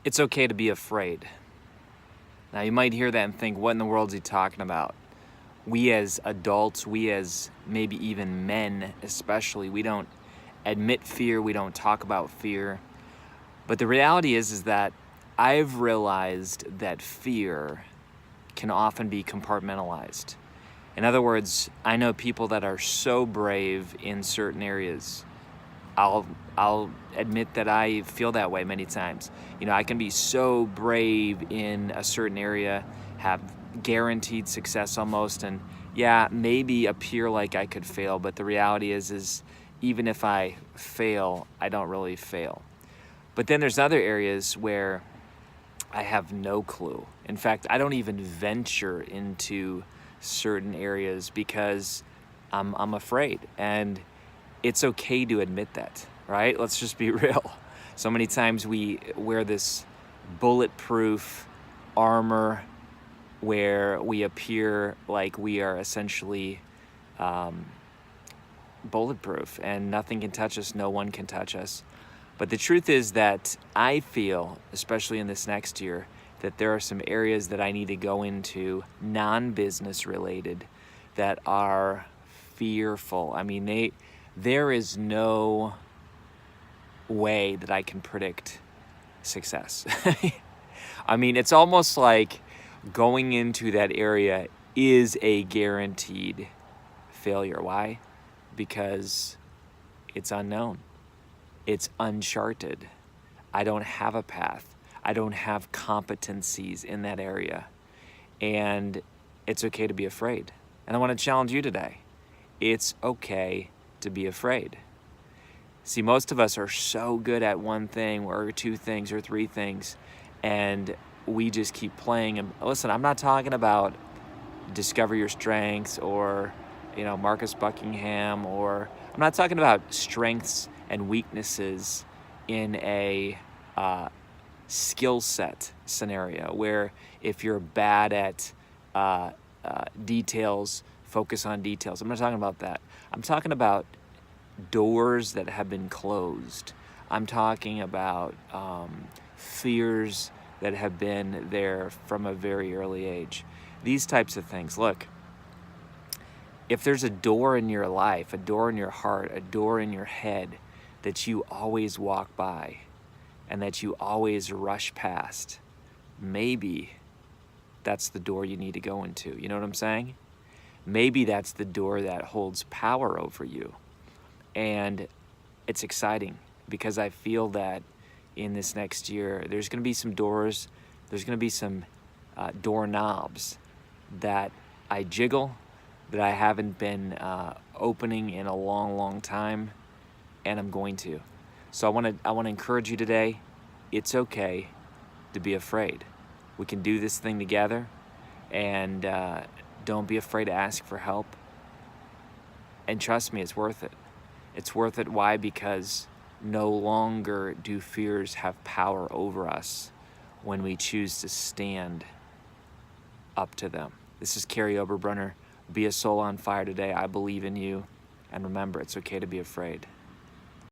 It's okay to be afraid. Now you might hear that and think, what in the world is he talking about? We as adults, we as maybe even men especially, we don't admit fear, we don't talk about fear. But the reality is that I've realized that fear can often be compartmentalized. In other words, I know people that are so brave in certain areas. I'll admit that I feel that way many times. You know, I can be so brave in a certain area, have guaranteed success almost, and yeah, maybe appear like I could fail, but the reality is even if I fail, I don't really fail. But then there's other areas where I have no clue. In fact, I don't even venture into certain areas because I'm afraid. And it's okay to admit that, right? Let's just be real. So many times we wear this bulletproof armor where we appear like we are essentially bulletproof and nothing can touch us, no one can touch us. But the truth is that I feel, especially in this next year, that there are some areas that I need to go into, non-business related, that are fearful. I mean, there is no way that I can predict success. I mean, it's almost like going into that area is a guaranteed failure. Why? Because it's unknown. It's uncharted. I don't have a path. I don't have competencies in that area. And it's okay to be afraid. And I want to challenge you today. It's okay to be afraid. See, most of us are so good at one thing or two things or three things, and we just keep playing. And listen, I'm not talking about discover your strengths or, Marcus Buckingham, or I'm not talking about strengths and weaknesses in a skill set scenario where if you're bad at details, focus on details. I'm not talking about that. I'm talking about doors that have been closed. I'm talking about fears that have been there from a very early age. These types of things. Look, if there's a door in your life, a door in your heart, a door in your head that you always walk by and that you always rush past, maybe that's the door you need to go into. You know what I'm saying? Maybe that's the door that holds power over you. And it's exciting because I feel that in this next year, there's going to be some doors, there's going to be some doorknobs that I jiggle, that I haven't been opening in a long, long time, and I'm going to. So I want to encourage you today. It's okay to be afraid. We can do this thing together, and don't be afraid to ask for help. And trust me, it's worth it. It's worth it. Why? Because no longer do fears have power over us when we choose to stand up to them. This is Kary Oberbrunner. Be a soul on fire today. I believe in you. And remember, it's okay to be afraid.